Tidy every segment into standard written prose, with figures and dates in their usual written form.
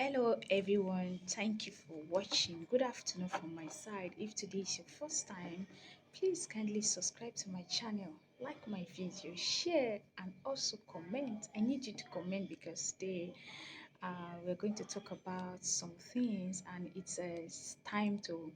Hello everyone, thank you for watching. Good afternoon from my side. If today is your first time, please kindly subscribe to my channel, like my video, share and also comment. I need you to comment because today we're going to talk about some things and it's time to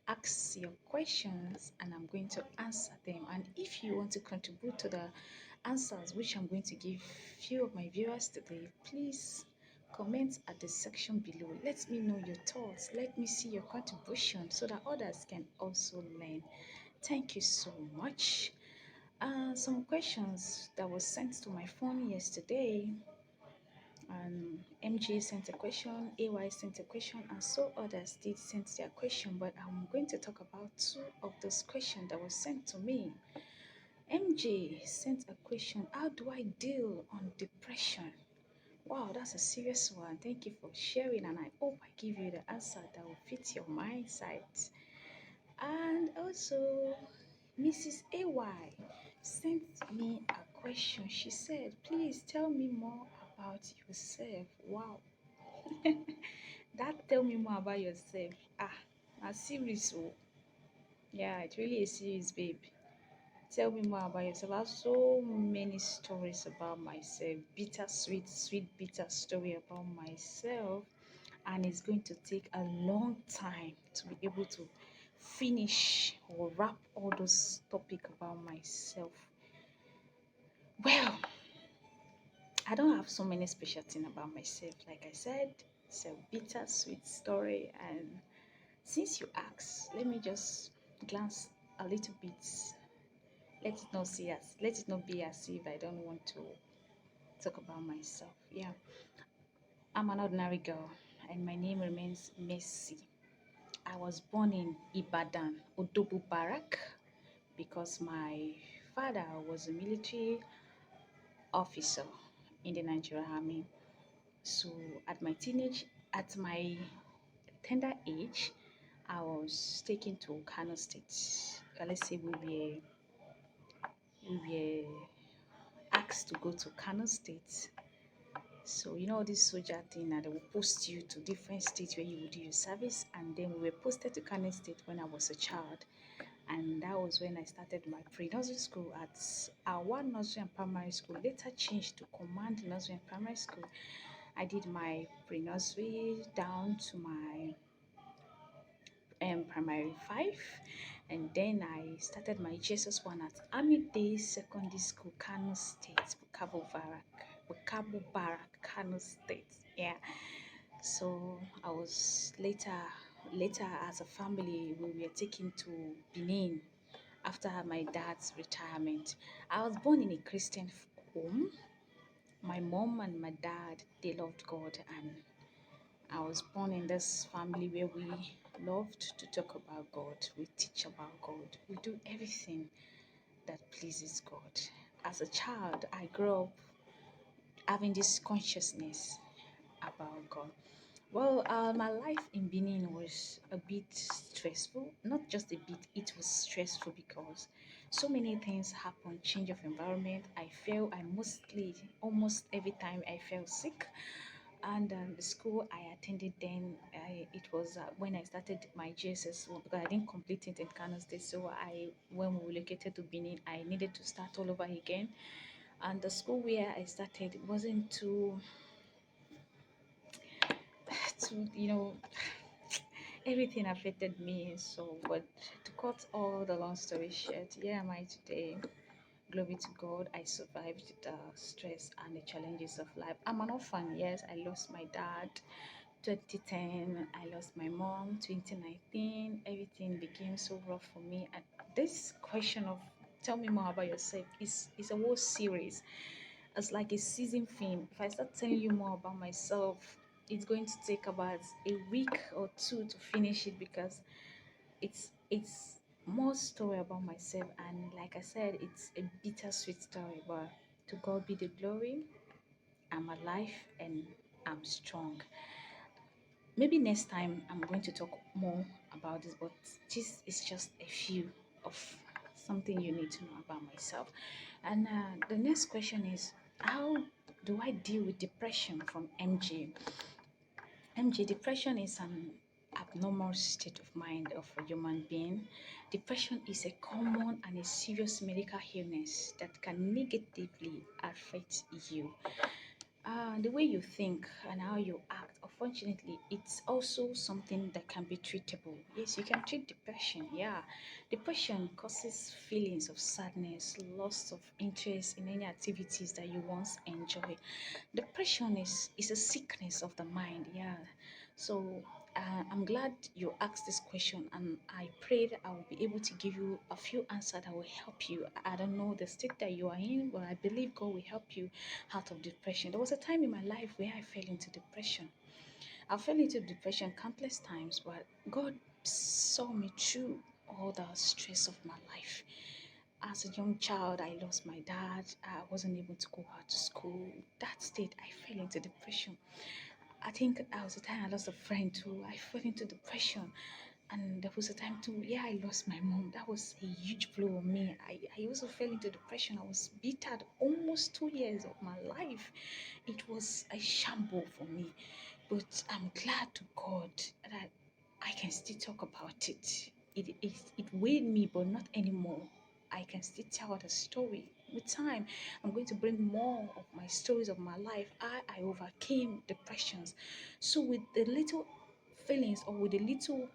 ask your questions and I'm going to answer them. And if you want to contribute to the answers which I'm going to give few of my viewers today, please comment at the section below. Let me know your thoughts. Let me see your contribution so that others can also learn. Thank you so much. Some questions that was sent to my phone yesterday. MJ sent a question, AY sent a question, and so others did send their question. But I'm going to talk about two of those questions that was sent to me. MJ sent a question: how do I deal on depression? Wow, that's a serious one. Thank you for sharing, and I hope I give you the answer that will fit your mindset. And also, Mrs. AY sent me a question. She said, please tell me more about yourself. Wow, that tell me more about yourself. A series. Oh, yeah, it really is serious, babe. Tell me more about yourself. I have so many stories about myself. Bittersweet, sweet, bitter story about myself. And it's going to take a long time to be able to finish or wrap all those topics about myself. Well, I don't have so many special things about myself. Like I said, it's a bittersweet story. And since you asked, let me just glance a little bit. Let it not be as if I don't want to talk about myself. Yeah, I'm an ordinary girl, and my name remains Messi. I was born in Ibadan, Odobu Barak, because my father was a military officer in the Nigerian army. So at my tender age, I was taken to Kano State. Let's say we were asked to go to Kano State. So you know this soldier thing that they will post you to different states where you would do your service, and then we were posted to Kano State when I was a child, and that was when I started my pre-nursery school at our nursery and primary school. Later changed to Command Nursery and Primary School. I did my pre-nursery down to my primary 5, and then I started my Jesus one at Army Day Secondary School, Kano State, Bukabu Barak, Kano State. Yeah. So I was later as a family we were taken to Benin after my dad's retirement. I was born in a Christian home. My mom and my dad, they loved God, and I was born in this family where we loved to talk about God. We teach about God. We do everything that pleases God. As a child, I grew up having this consciousness about God. Well, my life in Benin was a bit stressful. Not just a bit, it was stressful because so many things happened. Change of environment. Almost every time I fell sick. And the school I attended then, it was when I started my GSS one because I didn't complete it in Kano State. So when we relocated to Benin, I needed to start all over again. And the school where I started wasn't too, everything affected me. So, but to cut all the long story short, here am I today. Glory to God, I survived the stress and the challenges of life. I'm an orphan, yes. I lost my dad 2010, I lost my mom 2019. Everything became so rough for me. And this question of tell me more about yourself is a whole series. It's like a season film. If I start telling you more about myself, it's going to take about a week or two to finish it because it's more story about myself, and like I said, it's a bittersweet story, but to God be the glory. I'm alive and I'm strong. Maybe next time I'm going to talk more about this, but this is just a few of something you need to know about myself. And the next question is, how do I deal with depression from MG? MJ, depression is an abnormal state of mind of a human being. Depression is a common and a serious medical illness that can negatively affect you. The way you think and how you act, unfortunately, it's also something that can be treatable. Yes, you can treat depression. Yeah, depression causes feelings of sadness, loss of interest in any activities that you once enjoyed. Depression is a sickness of the mind. Yeah, so I'm glad you asked this question, and I pray that I will be able to give you a few answers that will help you. I don't know the state that you are in, but I believe God will help you out of depression. There was a time in my life where I fell into depression. I fell into depression countless times, but God saw me through all the stress of my life. As a young child, I lost my dad. I wasn't able to go out to school. That state, I fell into depression. I think there was a time I lost a friend too. I fell into depression. And there was a time too, yeah, I lost my mom. That was a huge blow on me. I also fell into depression. I was bitter almost 2 years of my life. It was a shamble for me. But I'm glad to God that I can still talk about it. It weighed me, but not anymore. I can still tell the story. With time, I'm going to bring more of my stories of my life. I overcame depressions. So with the little feelings or with the little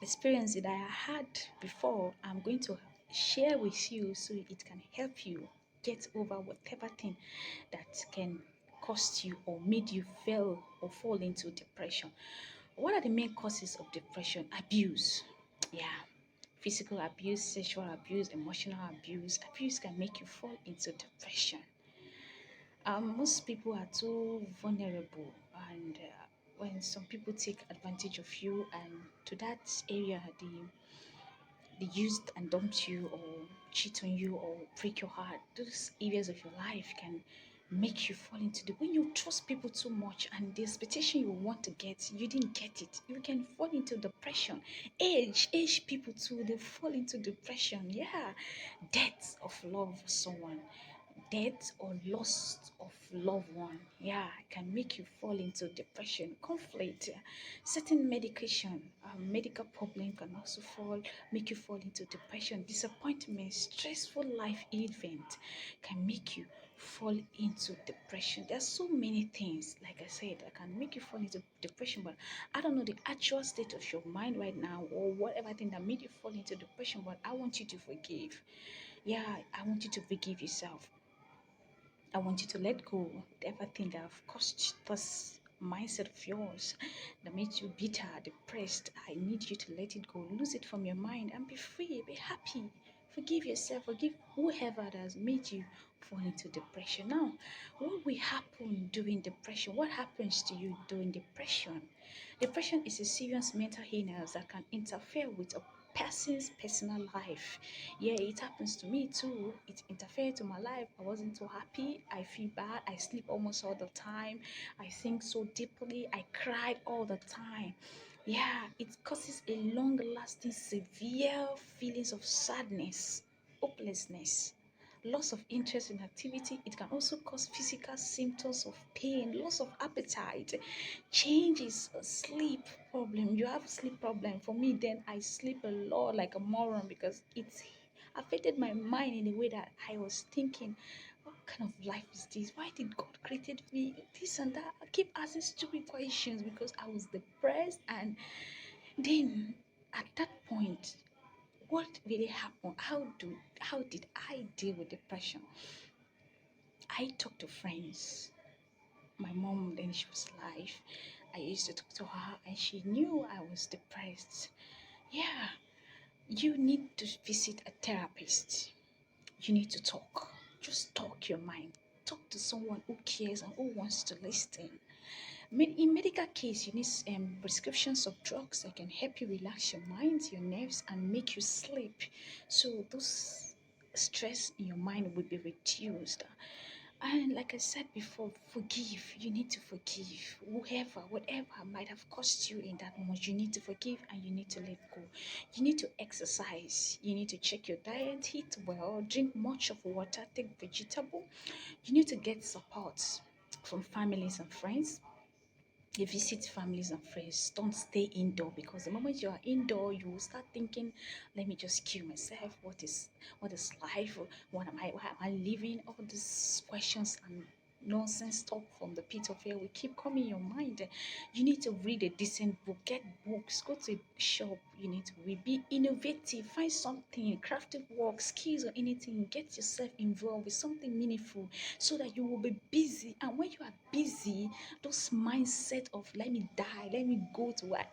experience that I had before, I'm going to share with you so it can help you get over whatever thing that can cost you or made you fail or fall into depression. What are the main causes of depression? Abuse. Yeah. Physical abuse, sexual abuse, emotional abuse. Abuse can make you fall into depression. Most people are too vulnerable, and when some people take advantage of you, and to that area, they used and dumped you, or cheat on you, or break your heart. Those areas of your life can make you fall into the when you trust people too much and the expectation you want to get, you didn't get it. You can fall into depression. Age people too, they fall into depression. Yeah, death of love for someone, death or loss of loved one, yeah, can make you fall into depression. Conflict, certain medication, medical problem can also fall make you fall into depression. Disappointment, stressful life event can make you fall into depression. There's so many things, like I said, that can make you fall into depression, but I don't know the actual state of your mind right now or whatever thing that made you fall into depression, but I want you to forgive. Yeah, I want you to forgive yourself. I want you to let go of everything that have caused this mindset of yours that makes you bitter, depressed. I need you to let it go. Lose it from your mind and be free, be happy. Forgive yourself, forgive whoever that has made you fall into depression. Now, what will happen during depression? What happens to you during depression? Depression is a serious mental illness that can interfere with a person's personal life. Yeah, it happens to me too. It interfered to my life. I wasn't so happy. I feel bad. I sleep almost all the time. I think so deeply. I cried all the time. Yeah, it causes a long lasting, severe feelings of sadness, hopelessness, loss of interest in activity. It can also cause physical symptoms of pain, loss of appetite, changes, sleep problem. You have sleep problem. For me, then I sleep a lot like a moron because it's affected my mind in a way that I was thinking, what kind of life is this? Why did God created me? This and that. I keep asking stupid questions because I was depressed. And then at that point, what really happened? How did I deal with depression? I talked to friends. My mom, then she was alive. I used to talk to her and she knew I was depressed. Yeah, you need to visit a therapist. You need to talk. Just talk your mind. Talk to someone who cares and who wants to listen. In medical case, you need prescriptions of drugs that can help you relax your mind, your nerves, and make you sleep. So those stress in your mind will be reduced. And like I said before, forgive. You need to forgive whoever, whatever might have cost you in that moment. You need to forgive and you need to let go. You need to exercise. You need to check your diet, eat well, drink much of water, take vegetable. You need to get support from families and friends. you visit families and friends. Don't stay indoor, because the moment you are indoor, you will start thinking, let me just kill myself. What is life? What am I? Why am I living? All these questions and nonsense talk from the pit of hell will keep coming in your mind. You need to read a decent book, get books, go to a shop. You need to read, be innovative, find something, crafting work, skills, or anything. Get yourself involved with something meaningful, so that you will be busy. And when you are busy, those mindset of let me die, let me go to what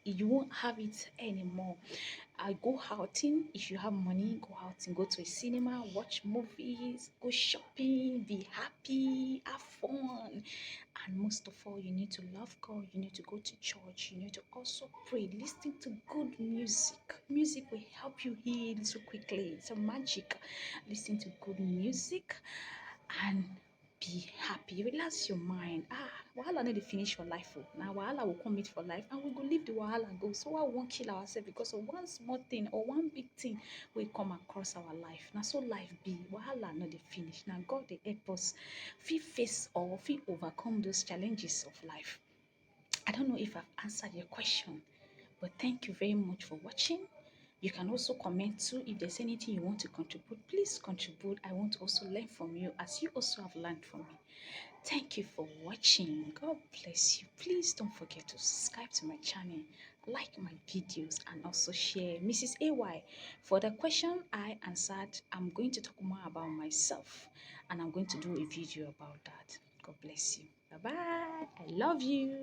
you won't have it anymore. I go outing. If you have money, go outing, go to a cinema, watch movies, go shopping, be happy, have fun. And most of all, you need to love God. You need to go to church. You need to also pray. Listen to good music. Music will help you heal so quickly. It's a magic. Listen to good music and be happy. Relax your mind. Wahala no dey finish for life. Oh. Now wahala will come meet for life, and we go leave the wahala go. So why we won't kill ourselves because of one small thing or one big thing will come across our life. Now so life be wahala no dey finish. Now God dey help us fit face or fit overcome those challenges of life. I don't know if I've answered your question, but thank you very much for watching. You can also comment too. If there's anything you want to contribute, please contribute. I want to also learn from you as you also have learned from me. Thank you for watching. God bless you. Please don't forget to subscribe to my channel, like my videos, and also share. Mrs. AY, for the question I answered, I'm going to talk more about myself, and I'm going to do a video about that. God bless you. Bye bye. I love you.